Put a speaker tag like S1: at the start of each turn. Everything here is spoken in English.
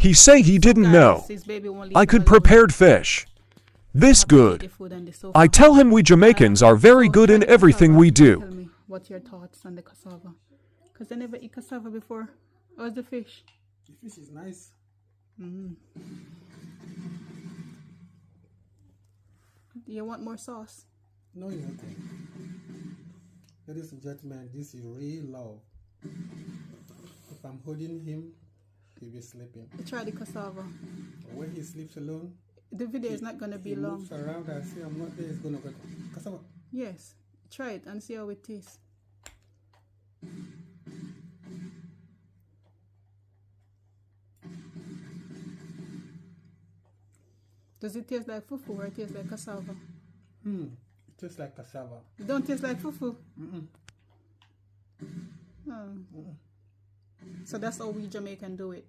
S1: He say he didn't know. I could prepared fish. This good. I tell him we Jamaicans are very good in everything we do.
S2: Tell me what your thoughts on the cassava. Because I never eat cassava before. How's the fish?
S3: The fish is nice.
S2: Do you want more sauce?
S3: No, you're okay. Ladies and gentlemen, this is real love. If I'm holding him, he'll be sleeping.
S2: Try the cassava.
S3: When he sleeps alone,
S2: The video is not going to be
S3: he
S2: long.
S3: moves around and see I'm not there, he's going to go. Cassava.
S2: Yes. Try it and see how it tastes. Does it taste like fufu or it tastes like cassava?
S3: It tastes like cassava.
S2: It don't taste like fufu?
S3: Mm-mm.
S2: Oh. So that's how we Jamaican do it.